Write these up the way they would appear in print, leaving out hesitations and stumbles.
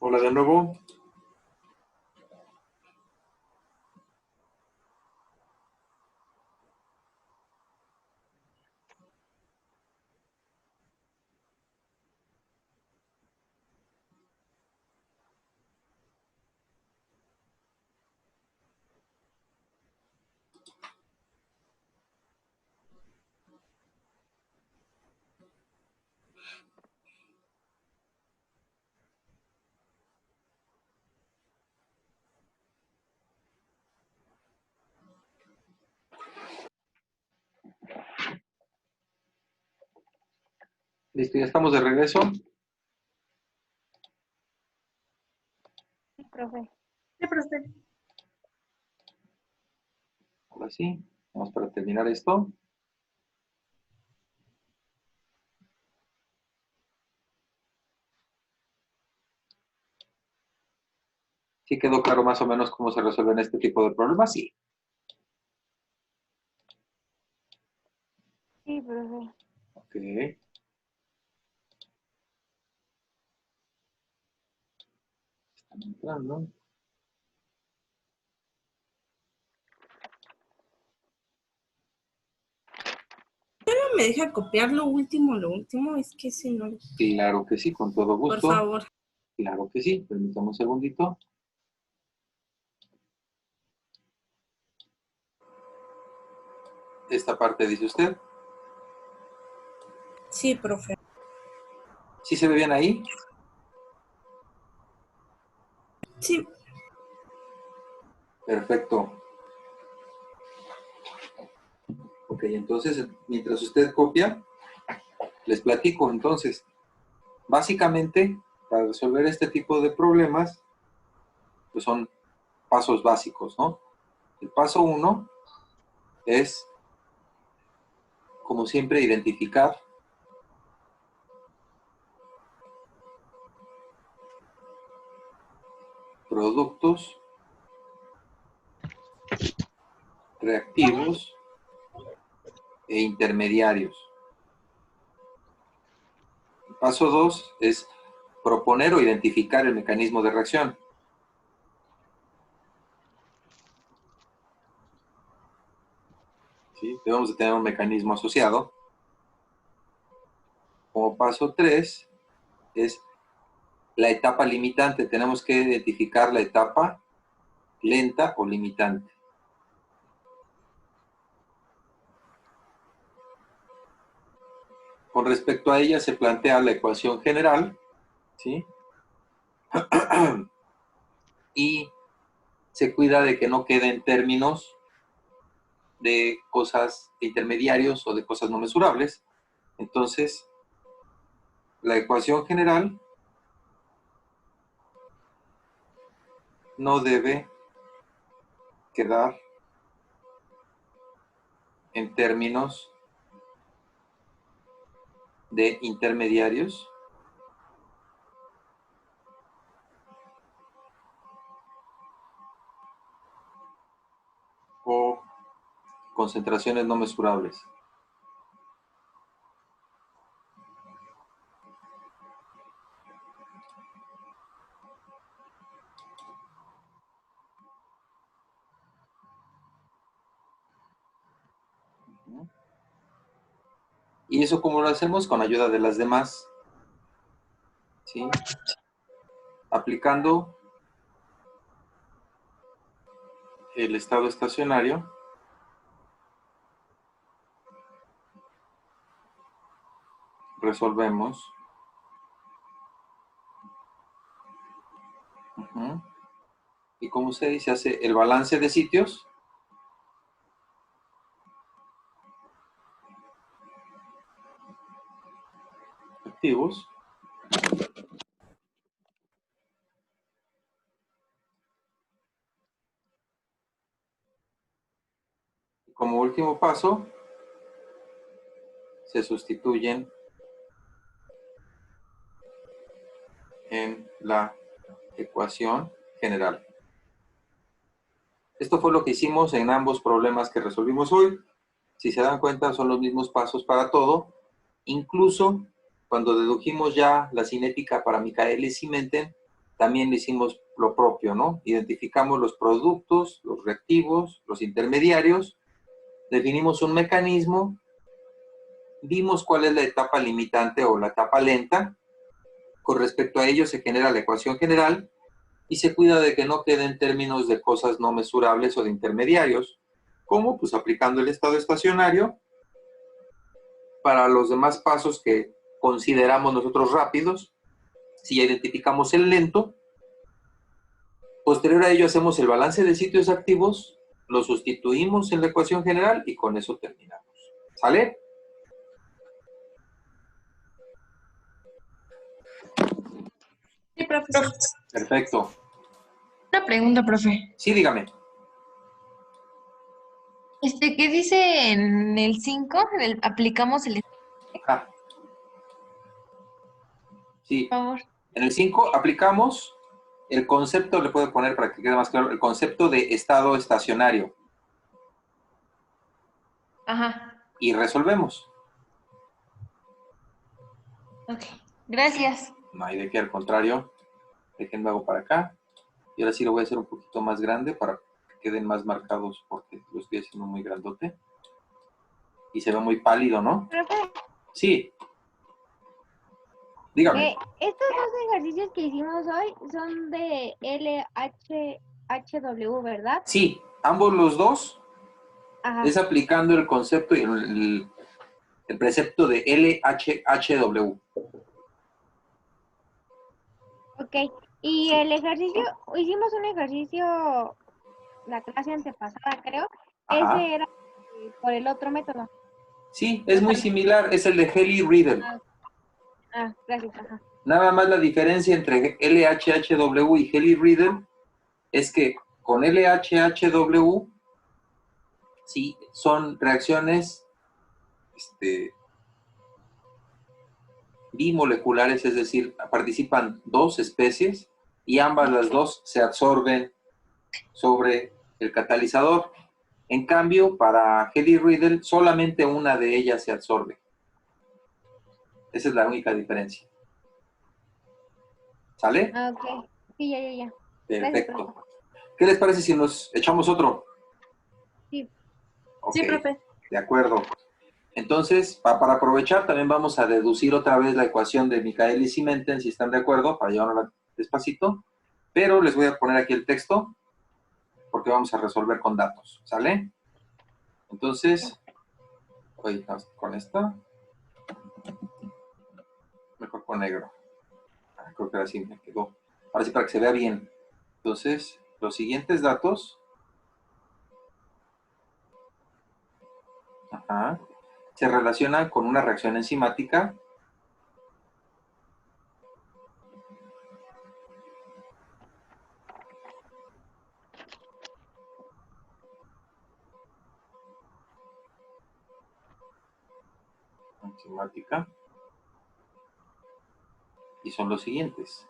Hola de nuevo. Listo, ya estamos de regreso. Sí, profe. Sí, profe. Ahora sí, vamos para terminar esto. ¿Sí quedó claro más o menos cómo se resuelven este tipo de problemas? Sí. Sí, profe. Ok. Están entrando. No me deja copiar lo último, es que si no. Claro que sí, con todo Por gusto. favor. Claro que sí. Permítame un segundito. Esta parte dice usted. Sí, profe. ¿Sí se ve bien ahí? Sí. Perfecto. Ok, entonces, mientras usted copia, les platico. Entonces, básicamente, para resolver este tipo de problemas, pues son pasos básicos, ¿no? El paso 1 es, como siempre, identificar productos reactivos e intermediarios. El paso 2 es proponer o identificar el mecanismo de reacción. ¿Sí? Debemos de tener un mecanismo asociado. Como paso 3 es la etapa limitante. Tenemos que identificar la etapa lenta o limitante. Con respecto a ella se plantea la ecuación general, ¿sí? Y se cuida de que no queden términos de cosas de intermediarios o de cosas no mesurables. Entonces, la ecuación general no debe quedar en términos de intermediarios o concentraciones no mesurables. ¿Y eso cómo lo hacemos? Con ayuda de las demás, ¿sí? Aplicando el estado estacionario, resolvemos. Y como se dice, hace el balance de sitios activos y como último paso se sustituyen en la ecuación general. Esto fue lo que hicimos en ambos problemas que resolvimos hoy. Si se dan cuenta, son los mismos pasos para todo. Incluso cuando dedujimos ya la cinética para Michaelis y Menten, también hicimos lo propio, ¿no? Identificamos los productos, los reactivos, los intermediarios, definimos un mecanismo, vimos cuál es la etapa limitante o la etapa lenta. Con respecto a ello se genera la ecuación general y se cuida de que no queden términos de cosas no mesurables o de intermediarios. ¿Cómo? Pues aplicando el estado estacionario para los demás pasos que consideramos nosotros rápidos. Si ya identificamos el lento, posterior a ello hacemos el balance de sitios activos, lo sustituimos en la ecuación general y con eso terminamos. ¿Sale? Sí, profesor. Perfecto. Una pregunta, profe. Sí, dígame. ¿Qué dice en el 5? Aplicamos el... Ah, sí. Por favor. En el 5 aplicamos el concepto, le puedo poner para que quede más claro, el concepto de estado estacionario. Ajá. Y resolvemos. Ok. Gracias. No hay de qué, al contrario. Déjenme hago para acá. Y ahora sí lo voy a hacer un poquito más grande para que queden más marcados porque lo estoy haciendo muy grandote. Y se ve muy pálido, ¿no? Profe, Sí. Dígame. estos dos ejercicios que hicimos hoy son de LHW, ¿verdad? Sí, ambos los dos Ajá. es aplicando el concepto y el precepto de LHHW. Ok. Y el ejercicio, hicimos un ejercicio la clase antepasada, creo. Ajá. Ese era por el otro método. Sí, es muy similar, es el de Haley-Riddle. Gracias, ajá. Nada más la diferencia entre LHHW y Haley-Riddle es que con LHHW sí son reacciones bimoleculares, es decir, participan dos especies y ambas las dos se absorben sobre el catalizador. En cambio, para Haley-Riddle solamente una de ellas se absorbe. Esa es la única diferencia. ¿Sale? Ok. Sí, ya. Perfecto. Gracias, ¿Qué les parece si nos echamos otro? Sí. Ok, Sí, profe. de acuerdo. Entonces, para aprovechar, también vamos a deducir otra vez la ecuación de Michaelis y Menten, si están de acuerdo, para llevarla despacito. Pero les voy a poner aquí el texto, porque vamos a resolver con datos, ¿sale? Entonces, voy con esta. Mejor con negro. Creo que ahora sí me quedó. Ahora sí, para que se vea bien. Entonces, los siguientes datos. Se relacionan con una reacción enzimática. Y son los siguientes.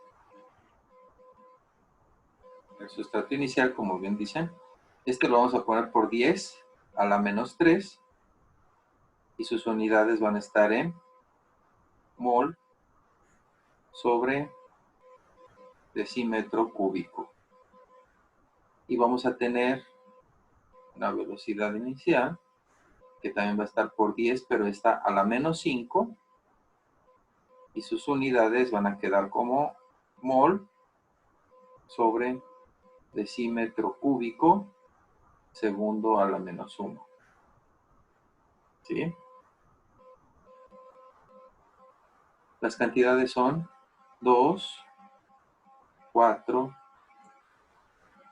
El sustrato inicial, como bien dicen, este lo vamos a poner por 10 a la menos 3 y sus unidades van a estar en mol sobre decímetro cúbico. Y vamos a tener una velocidad inicial que también va a estar por 10, pero está a la menos 5 y sus unidades van a quedar como mol sobre decímetro cúbico segundo a la menos 1. ¿Sí? Las cantidades son 2, 4,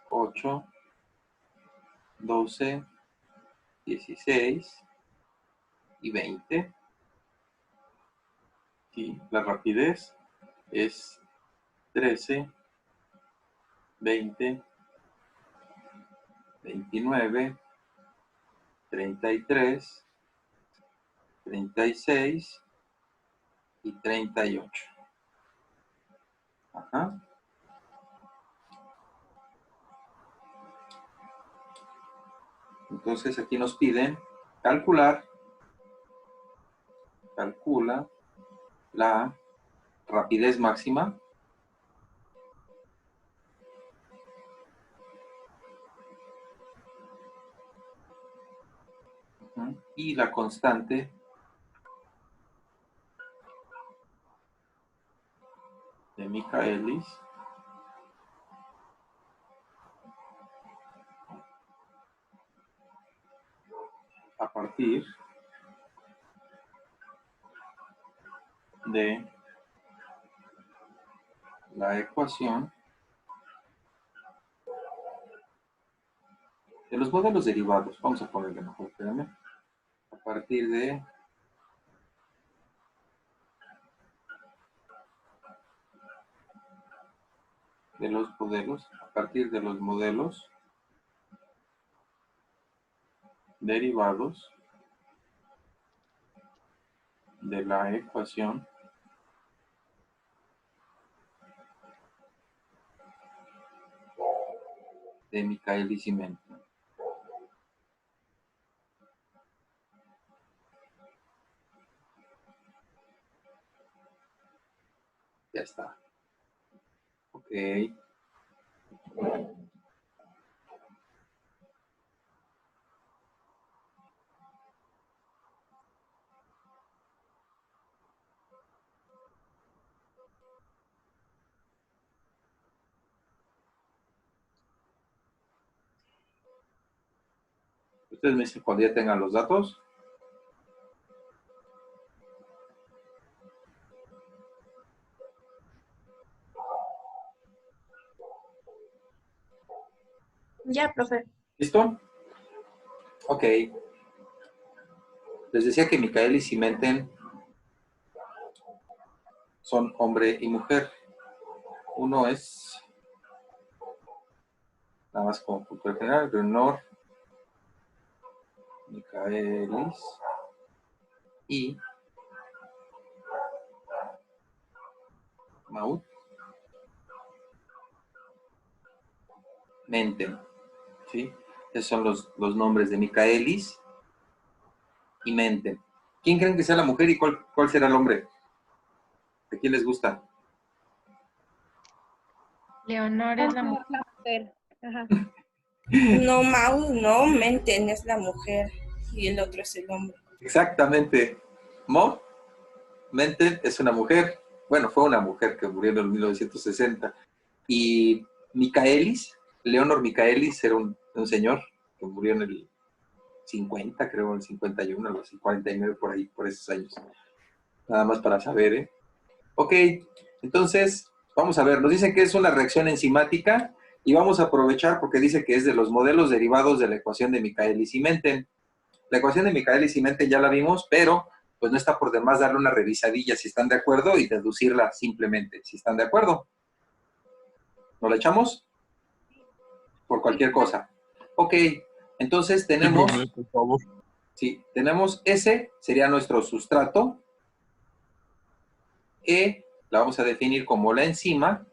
8, 12, 16 y 20. Y la rapidez es 13, 20, 29, 33, 36 y 38. Ajá. Entonces aquí nos piden calcula la rapidez máxima y la constante de Michaelis a partir de la ecuación de los modelos derivados. Vamos a ponerle mejor, espérame. A partir de los modelos, a partir de los modelos derivados de la ecuación de Michaelis y Menten. Ya está. Ok. Ustedes me dicen cuando ya tengan los datos. Ya, profe. ¿Listo? Ok. Les decía que Michaelis y Menten son hombre y mujer. Uno es, nada más como cultura general, Leonor Michaelis y Maud Menten. ¿Sí? Esos son los nombres de Michaelis y Menten. ¿Quién creen que sea la mujer y cuál será el hombre? ¿A quién les gusta? Leonor es la mujer. La mujer. Ajá. No, Mau, no, Menten es la mujer y el otro es el hombre. Exactamente. Maud Menten es una mujer. Bueno, fue una mujer que murió en el 1960. Y Michaelis, Leonor Michaelis, era un señor que murió en el 50, creo, en el 51, algo así, 49, por ahí, por esos años. Nada más para saber, ¿eh? Ok, entonces, vamos a ver, nos dicen que es una reacción enzimática y vamos a aprovechar porque dice que es de los modelos derivados de la ecuación de Michaelis y Menten. La ecuación de Michaelis y Menten ya la vimos, pero pues no está por demás darle una revisadilla si están de acuerdo y deducirla simplemente, si están de acuerdo. ¿No la echamos? Por cualquier cosa. Ok, entonces tenemos, Sí, por favor. sí, tenemos S, sería nuestro sustrato. E la vamos a definir como la enzima,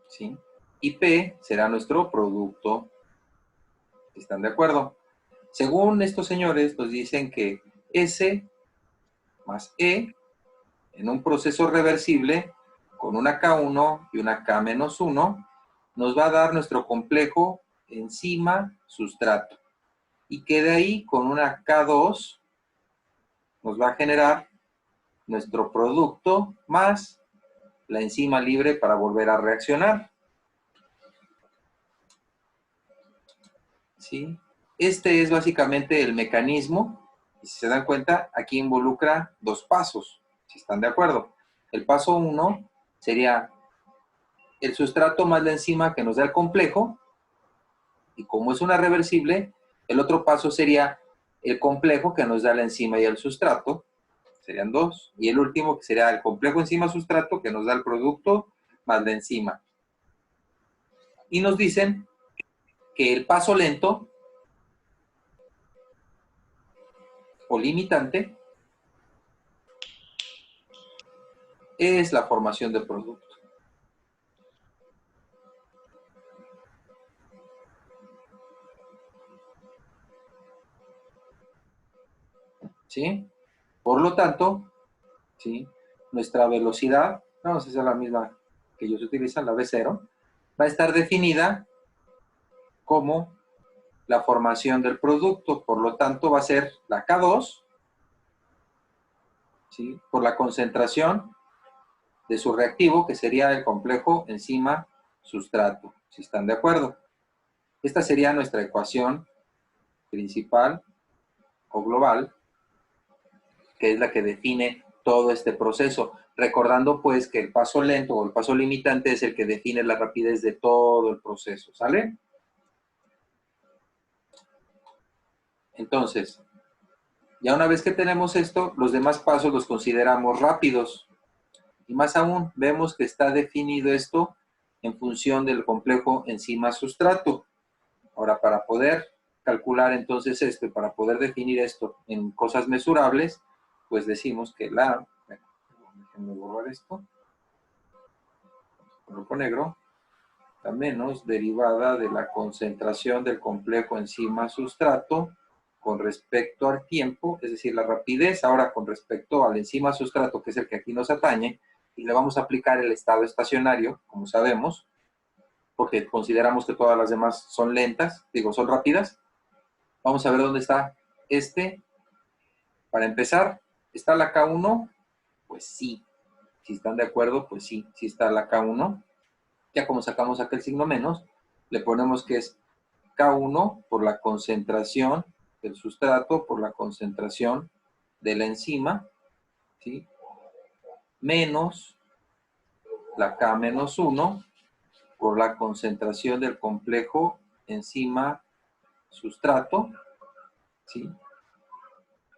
¿sí? Y P será nuestro producto. ¿Están de acuerdo? Según estos señores, nos dicen que S más E, en un proceso reversible, con una K1 y una K-1, nos va a dar nuestro complejo enzima-sustrato. Y que de ahí, con una K2, nos va a generar nuestro producto más la enzima libre para volver a reaccionar. ¿Sí? Este es básicamente el mecanismo. Y si se dan cuenta, aquí involucra dos pasos, si están de acuerdo. El paso 1 sería el sustrato más la enzima que nos da el complejo. Y como es una reversible, el otro paso sería el complejo que nos da la enzima y el sustrato. Serían dos. Y el último, que sería el complejo enzima-sustrato, que nos da el producto más la enzima. Y nos dicen que el paso lento o limitante es la formación del producto. ¿Sí? Por lo tanto, ¿sí? Nuestra velocidad, vamos a hacer la misma que ellos utilizan, la V0, va a estar definida como la formación del producto. Por lo tanto, va a ser la K2, ¿sí? Por la concentración de su reactivo, que sería el complejo enzima-sustrato, si están de acuerdo. Esta sería nuestra ecuación principal o global, que es la que define todo este proceso. Recordando pues que el paso lento o el paso limitante es el que define la rapidez de todo el proceso, ¿sale? Entonces, ya una vez que tenemos esto, los demás pasos los consideramos rápidos. Y más aún, vemos que está definido esto en función del complejo enzima-sustrato. Ahora, para poder calcular entonces esto y para poder definir esto en cosas mesurables, pues decimos que déjenme borrar esto, grupo negro, la menos derivada de la concentración del complejo enzima-sustrato con respecto al tiempo, es decir, la rapidez ahora con respecto al enzima-sustrato, que es el que aquí nos atañe, y le vamos a aplicar el estado estacionario, como sabemos, porque consideramos que todas las demás son lentas, son rápidas. Vamos a ver dónde está este. Para empezar, ¿está la K1? Pues sí. Si están de acuerdo, pues sí, sí está la K1. Ya como sacamos aquel signo menos, le ponemos que es K1 por la concentración del sustrato, por la concentración de la enzima, ¿sí? Menos la K-1 por la concentración del complejo enzima-sustrato, ¿sí?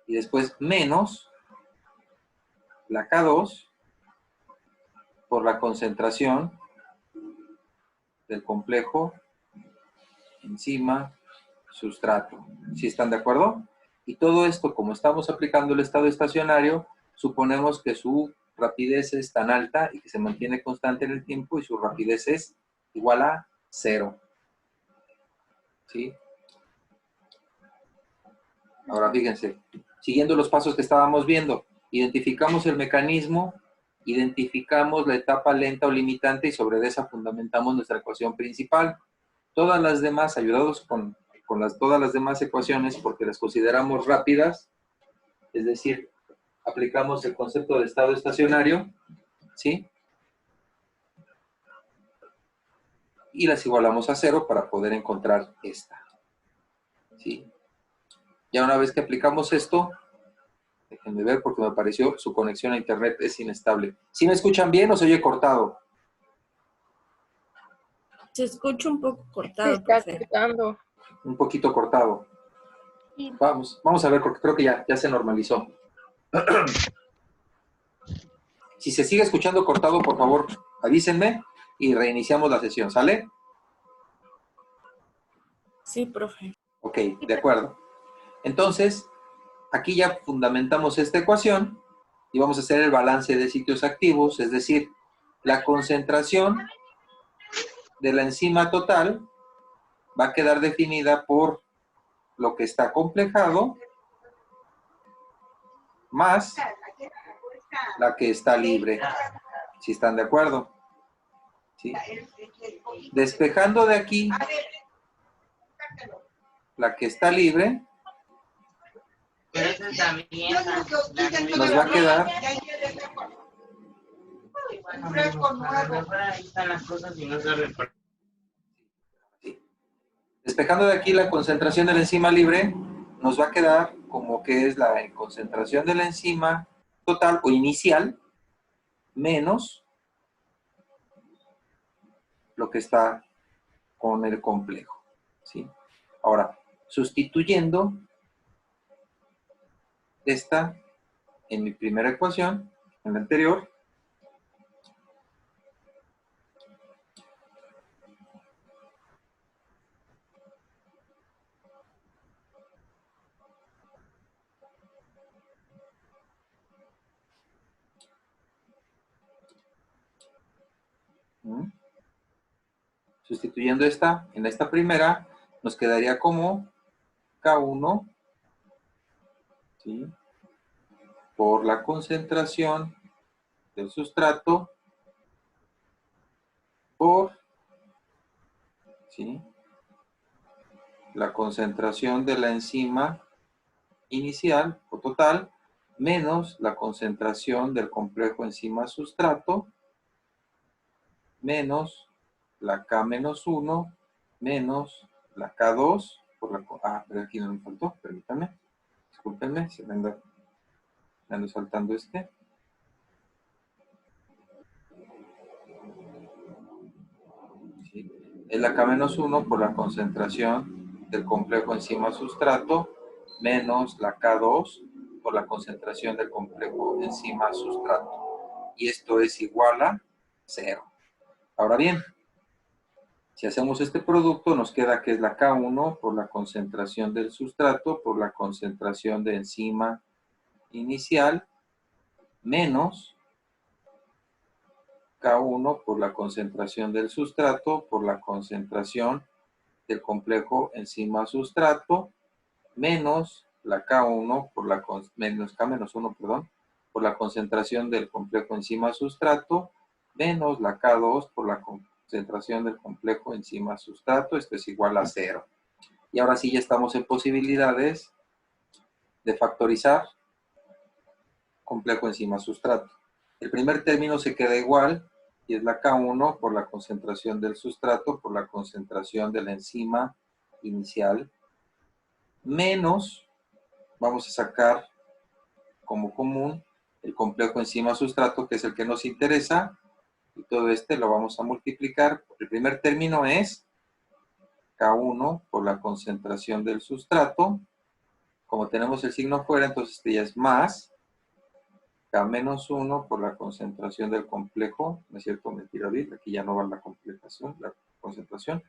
Y después menos la K2 por la concentración del complejo enzima-sustrato. ¿Sí están de acuerdo? Y todo esto, como estamos aplicando el estado estacionario, suponemos que su rapidez es tan alta y que se mantiene constante en el tiempo y su rapidez es igual a 0. ¿Sí? Ahora fíjense, siguiendo los pasos que estábamos viendo, identificamos el mecanismo, identificamos la etapa lenta o limitante y sobre esa fundamentamos nuestra ecuación principal. Todas las demás, ayudados con todas las demás ecuaciones, porque las consideramos rápidas, es decir, aplicamos el concepto de estado estacionario, ¿sí? Y las igualamos a 0 para poder encontrar esta, ¿sí? Ya una vez que aplicamos esto, déjenme ver porque me pareció su conexión a internet es inestable. ¿Sí me escuchan bien o se oye cortado? Se escucha un poco Se cortado, está profe. cortando. Un poquito cortado. Sí. Vamos a ver porque creo que ya se normalizó. Si se sigue escuchando cortado, por favor, avísenme y reiniciamos la sesión, ¿sale? Sí, profe. Ok, de acuerdo. Entonces, aquí ya fundamentamos esta ecuación y vamos a hacer el balance de sitios activos, es decir, la concentración de la enzima total va a quedar definida por lo que está complejado más la que está libre, si están de acuerdo. ¿Sí? Despejando de aquí la que está libre, nos va a quedar despejando de aquí la concentración de la enzima libre, nos va a quedar como que es la concentración de la enzima total o inicial menos lo que está con el complejo, ¿sí? Ahora, sustituyendo esta en mi primera ecuación, en la anterior, sustituyendo esta en esta primera, nos quedaría como K1, ¿sí? Por la concentración del sustrato por, ¿sí? la concentración de la enzima inicial o total menos la concentración del complejo enzima sustrato menos la K-1 menos la K2 por la... pero aquí no me faltó, permítanme. Discúlpenme, se me ando saltando este. ¿Sí? Es la K-1 por la concentración del complejo enzima sustrato menos la K2 por la concentración del complejo enzima sustrato. Y esto es igual a 0. Ahora bien, si hacemos este producto, nos queda que es la K1 por la concentración del sustrato por la concentración de enzima inicial menos K1 por la concentración del sustrato por la concentración del complejo enzima sustrato menos la K1 por la menos K-1, perdón, por la concentración del complejo enzima sustrato menos la K2 por la concentración del complejo enzima sustrato. Esto es igual a 0. Y ahora sí ya estamos en posibilidades de factorizar complejo enzima sustrato. El primer término se queda igual y es la K1 por la concentración del sustrato por la concentración de la enzima inicial menos, vamos a sacar como común el complejo enzima sustrato que es el que nos interesa y todo este lo vamos a multiplicar. El primer término es K1 por la concentración del sustrato. Como tenemos el signo fuera, entonces este ya es más K-1 por la concentración del complejo, ¿no es cierto? Mentira, aquí ya no va la concentración,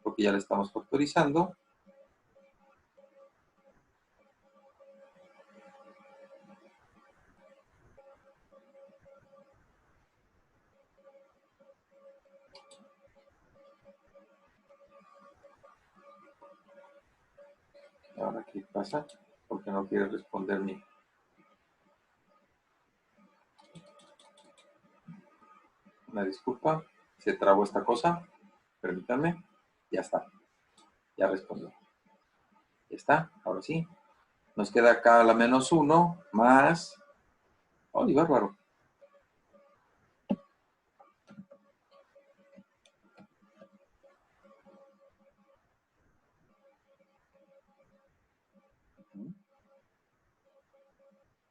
porque ya la estamos factorizando. Ahora, ¿qué pasa? Porque no quiere responder mi... Una disculpa, se trabó esta cosa. Permítanme. Ya está. Ya respondió. Ya está. Ahora sí. Nos queda acá la -1 más... ¡ay, bárbaro!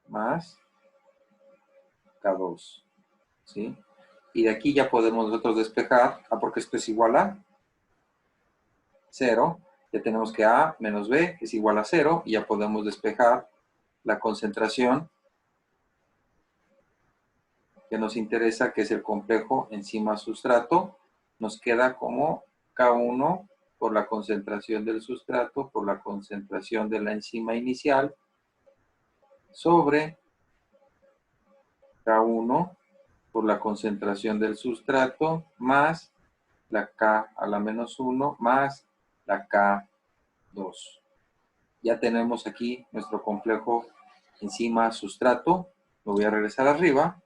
Más K2. ¿Sí? Y de aquí ya podemos nosotros despejar, porque esto es igual a 0. Ya tenemos que A menos B es igual a 0 y ya podemos despejar la concentración que nos interesa, que es el complejo enzima sustrato. Nos queda como K1 por la concentración del sustrato por la concentración de la enzima inicial sobre K1 por la concentración del sustrato más la K a la -1 más la K2. Ya tenemos aquí nuestro complejo enzima sustrato. Lo voy a regresar arriba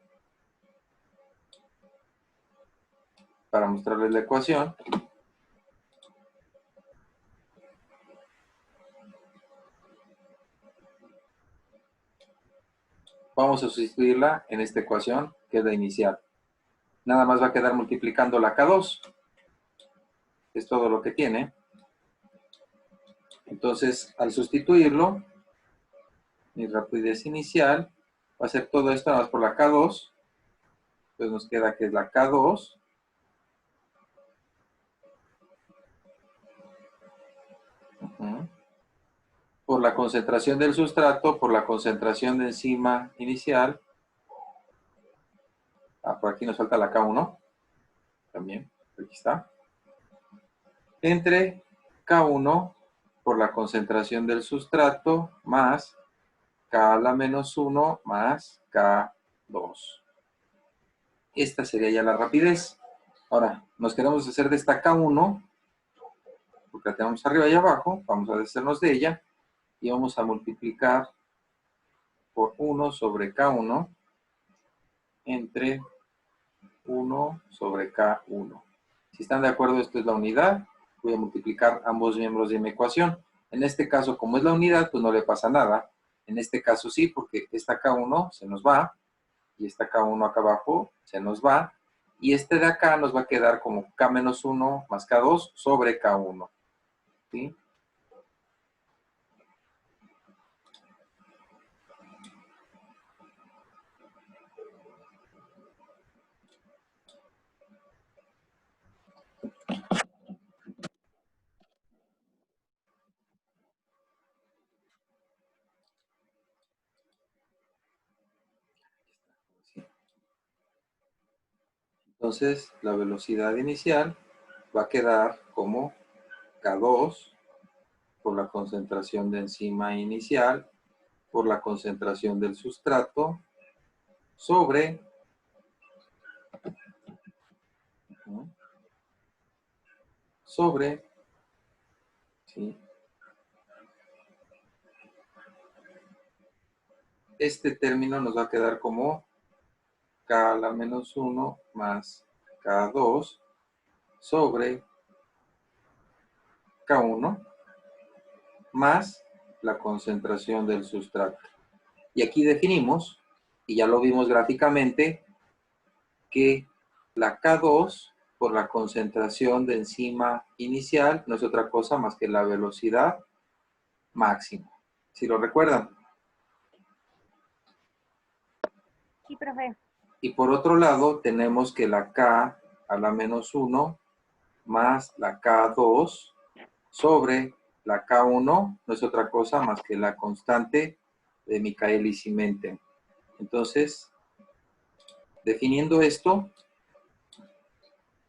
para mostrarles la ecuación. Vamos a sustituirla en esta ecuación, que es la inicial. Nada más va a quedar multiplicando la K2. Es todo lo que tiene. Entonces, al sustituirlo, mi rapidez inicial va a ser todo esto nada más por la K2. Entonces nos queda que es la K2 por la concentración del sustrato, por la concentración de enzima inicial. Por aquí nos falta la K1. También, aquí está. Entre K1 por la concentración del sustrato más K a la -1 más K2. Esta sería ya la rapidez. Ahora, nos queremos hacer de esta K1, porque la tenemos arriba y abajo. Vamos a deshacernos de ella y vamos a multiplicar por 1 sobre K1 entre 1 sobre K1. Si están de acuerdo, esto es la unidad, voy a multiplicar ambos miembros de mi ecuación. En este caso, como es la unidad, pues no le pasa nada. En este caso sí, porque esta K1 se nos va, y esta K1 acá abajo se nos va, y este de acá nos va a quedar como K-1 más K2 sobre K1. ¿Sí? Entonces, la velocidad inicial va a quedar como K2 por la concentración de enzima inicial, por la concentración del sustrato, sobre ¿sí? Este término nos va a quedar como K a la menos 1 más K2 sobre K1 más la concentración del sustrato. Y aquí definimos, y ya lo vimos gráficamente, que la K2 por la concentración de enzima inicial no es otra cosa más que la velocidad máxima. ¿Sí lo recuerdan? Sí, profe. Y por otro lado tenemos que la K a la menos 1 más la K2 sobre la K1 no es otra cosa más que la constante de Michaelis y Menten. Entonces, definiendo esto,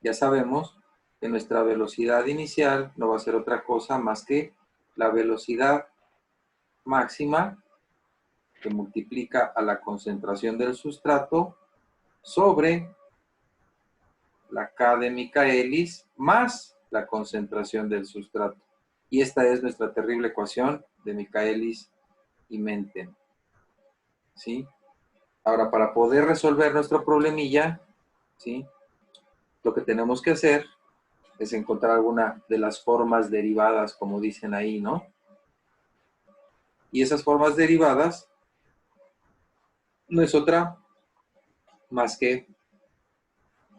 ya sabemos que nuestra velocidad inicial no va a ser otra cosa más que la velocidad máxima que multiplica a la concentración del sustrato sobre la K de Michaelis más la concentración del sustrato. Y esta es nuestra terrible ecuación de Michaelis y Menten. ¿Sí? Ahora, para poder resolver nuestro problemilla, ¿sí? Lo que tenemos que hacer es encontrar alguna de las formas derivadas, como dicen ahí, ¿no? Y esas formas derivadas no es otra más que,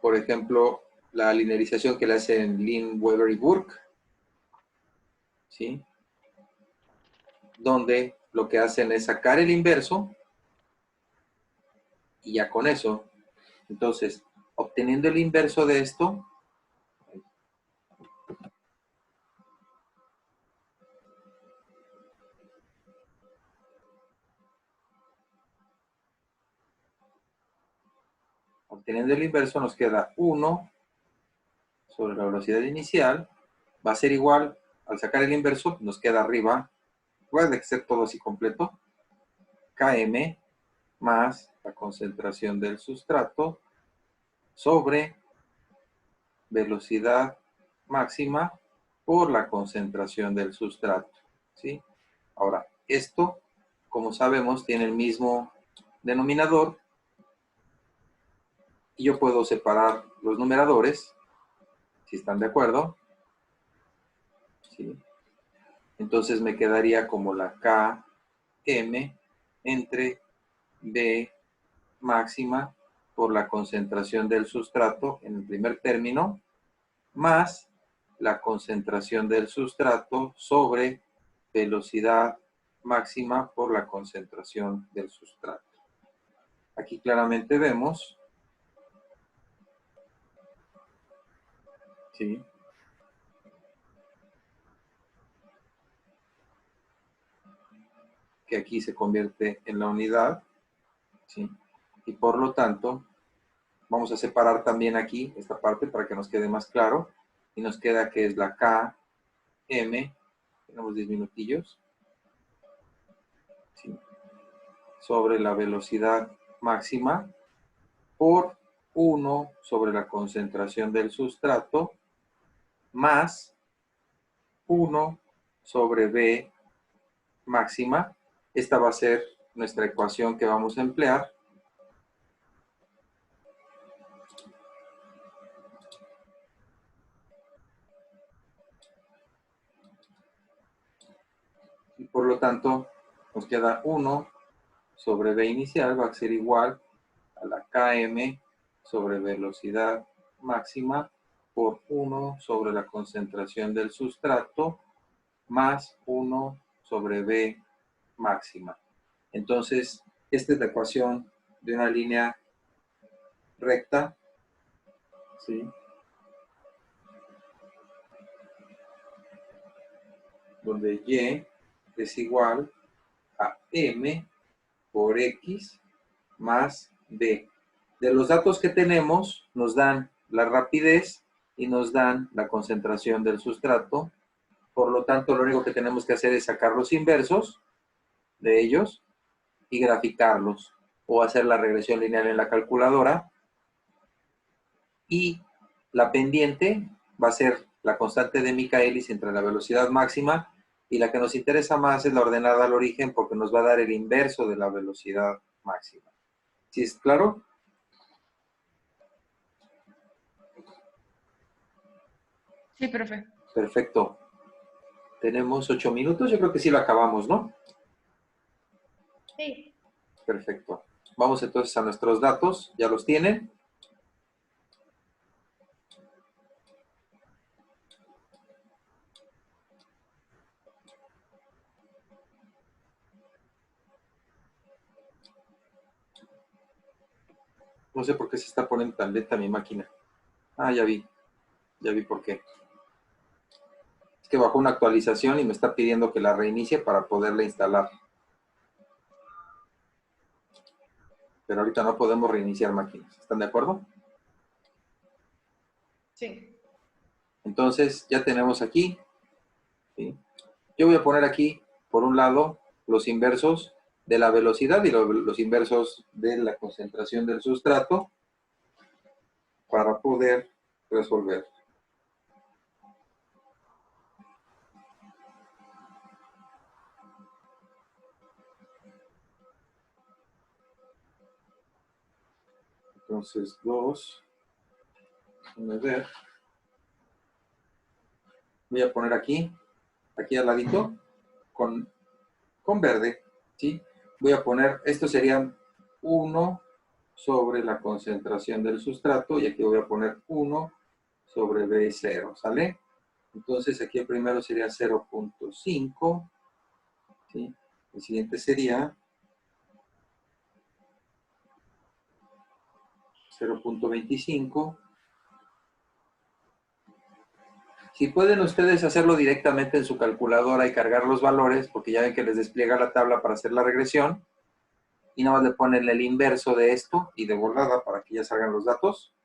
por ejemplo, la linearización que le hacen Lin, Weber y Burke, ¿sí? Donde lo que hacen es sacar el inverso y ya con eso. Entonces, obteniendo el inverso de esto, nos queda 1 sobre la velocidad inicial. Va a ser igual, al sacar el inverso, nos queda arriba, puede ser todo así completo, Km más la concentración del sustrato sobre velocidad máxima por la concentración del sustrato, ¿sí? Ahora, esto, como sabemos, tiene el mismo denominador y yo puedo separar los numeradores, si están de acuerdo, ¿sí? Entonces me quedaría como la Km entre B máxima por la concentración del sustrato en el primer término, más la concentración del sustrato sobre velocidad máxima por la concentración del sustrato. Aquí claramente vemos, ¿sí?, que aquí se convierte en la unidad, ¿sí? Y por lo tanto, vamos a separar también aquí esta parte para que nos quede más claro. Y nos queda que es la Km, tenemos 10 minutillos, ¿sí?, sobre la velocidad máxima por 1 sobre la concentración del sustrato más 1 sobre B máxima. Esta va a ser nuestra ecuación que vamos a emplear. Y por lo tanto, nos queda 1 sobre v inicial, va a ser igual a la km sobre velocidad máxima por 1 sobre la concentración del sustrato más 1 sobre v máxima. Entonces, esta es la ecuación de una línea recta, ¿sí? Donde y es igual a m por x más b. De los datos que tenemos, nos dan la rapidez y nos dan la concentración del sustrato. Por lo tanto, lo único que tenemos que hacer es sacar los inversos de ellos y graficarlos o hacer la regresión lineal en la calculadora. Y la pendiente va a ser la constante de Michaelis entre la velocidad máxima y la que nos interesa más es la ordenada al origen porque nos va a dar el inverso de la velocidad máxima. ¿Sí es claro? Sí, profe. Perfecto. Tenemos 8 minutos, yo creo que sí lo acabamos, ¿no? Sí. Perfecto. Vamos entonces a nuestros datos, ¿ya los tienen? No sé por qué se está poniendo tan lenta mi máquina. Ah, ya vi por qué. Es que bajó una actualización y me está pidiendo que la reinicie para poderla instalar. Pero ahorita no podemos reiniciar máquinas. ¿Están de acuerdo? Sí. Entonces, ya tenemos aquí, ¿sí? Yo voy a poner aquí, por un lado, los inversos de la velocidad y los inversos de la concentración del sustrato para poder resolver. Entonces, 2, déjame ver. Voy a poner aquí al ladito, con verde, ¿sí? Voy a poner, esto sería 1 sobre la concentración del sustrato y aquí voy a poner 1 sobre B0, ¿sale? Entonces aquí el primero sería 0.5, ¿sí? El siguiente sería 0.25. Si pueden ustedes hacerlo directamente en su calculadora y cargar los valores, porque ya ven que les despliega la tabla para hacer la regresión, y nada más le ponen el inverso de esto y de volada para que ya salgan los datos.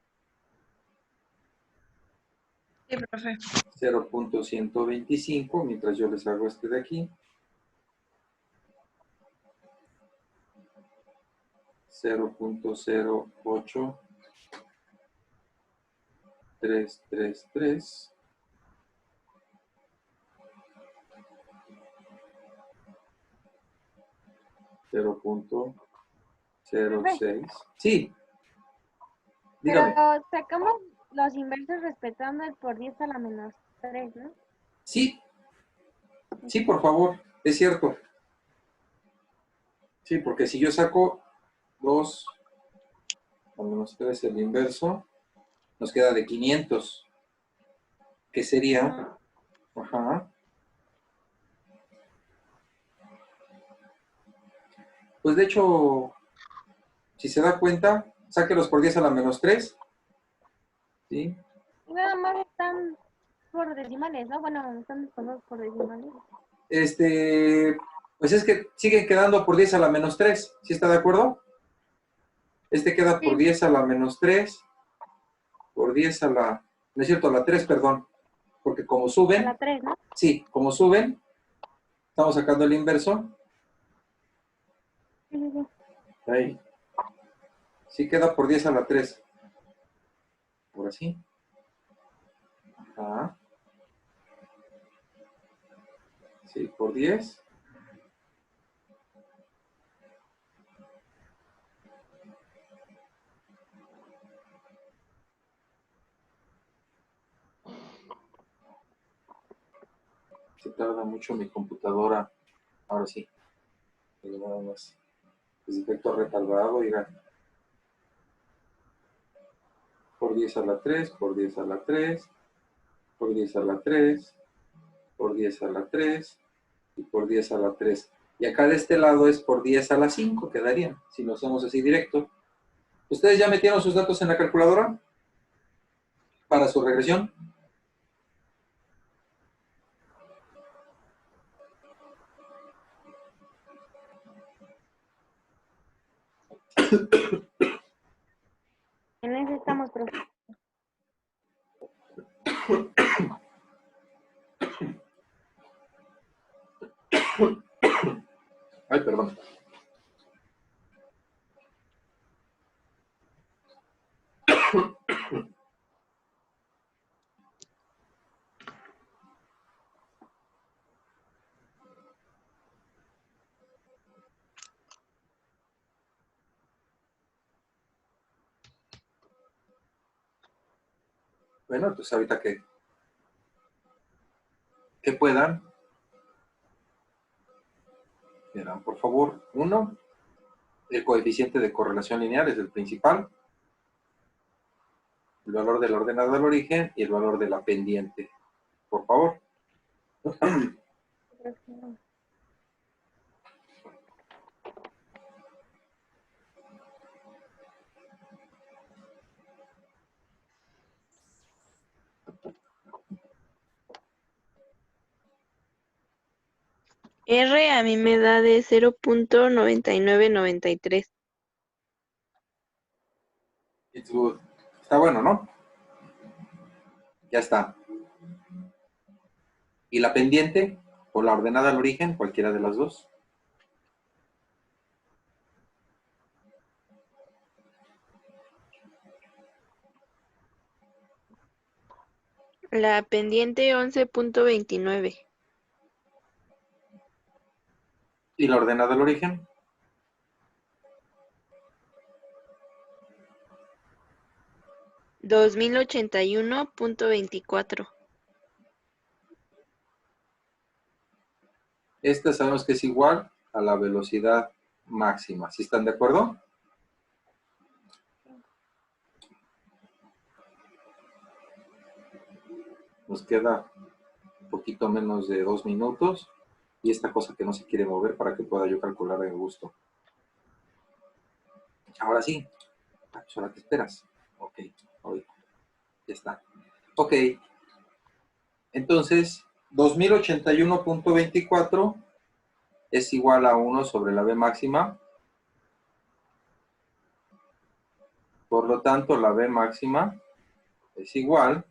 Sí, profe. 0.125, mientras yo les hago este de aquí. 0.08333. 0.06. Sí, dígame. Pero sacamos los inversos respetando el por 10 a la menos 3, ¿no? Sí, sí, por favor, es cierto. Sí, porque si yo saco 2 a menos 3 el inverso, nos queda de 500, que sería, ajá, pues de hecho, si se da cuenta, sáquelos por 10 a la menos 3, ¿sí? Y nada más están por decimales, ¿no? Bueno, están descontados por decimales. Pues es que siguen quedando por 10 a la menos 3, ¿sí está de acuerdo? Este queda por Sí. 10 a la menos 3, por 10 a la, no es cierto, a la 3, perdón, porque como A suben, la 3, ¿no? sí, como suben, estamos sacando el inverso, Sí, sí, sí. ahí, sí queda por 10 a la 3, por así, ajá, sí, por 10, se tarda mucho mi computadora Ahora sí. Y nada más. Es efecto retardado, oigan. Por 10 a la 3, por 10 a la 3, por 10 a la 3, por 10 a la 3 y por 10 a la 3. Y acá de este lado es por 10 a la 5, quedaría, si lo hacemos así directo. ¿Ustedes ya metieron sus datos en la calculadora para su regresión? En eso estamos, profe. Ay, perdón. Bueno, entonces ahorita que puedan, verán, por favor, uno, el coeficiente de correlación lineal es el principal, el valor del ordenado al origen y el valor de la pendiente, por favor. R a mí me da de 0.9993. It's good. Está bueno, ¿no? Ya está. ¿Y la pendiente o la ordenada al origen? Cualquiera de las dos. La pendiente 11.29. ¿Y la ordenada al origen? $2081.24. Esta sabemos que es igual a la velocidad máxima. ¿Sí están de acuerdo? Nos queda un poquito menos de 2 minutos. Y esta cosa que no se quiere mover para que pueda yo calcular de gusto. Ahora sí. Pues ahora te esperas. Ok, ahorita. Ya está. Ok. Entonces, 2081.24 es igual a 1 sobre la B máxima. Por lo tanto, la B máxima es igual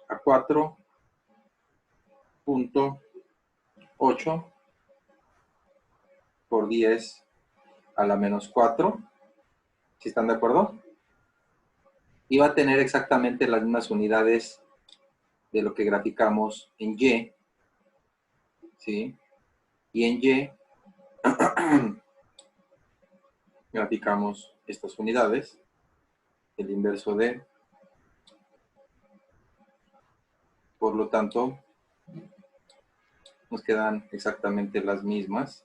a 4.8 por 10 a la menos 4. ¿Sí están de acuerdo? Y va a tener exactamente las mismas unidades de lo que graficamos en Y. ¿Sí? Y en Y graficamos estas unidades. El inverso de. Por lo tanto, nos quedan exactamente las mismas.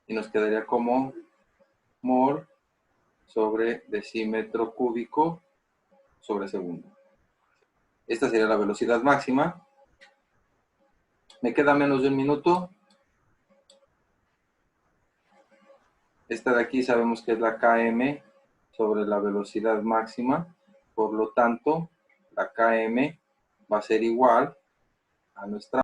Y nos quedaría como mol sobre decímetro cúbico sobre segundo. Esta sería la velocidad máxima. Me queda menos de un minuto. Esta de aquí sabemos que es la km sobre la velocidad máxima. Por lo tanto, la km va a ser igual a nuestra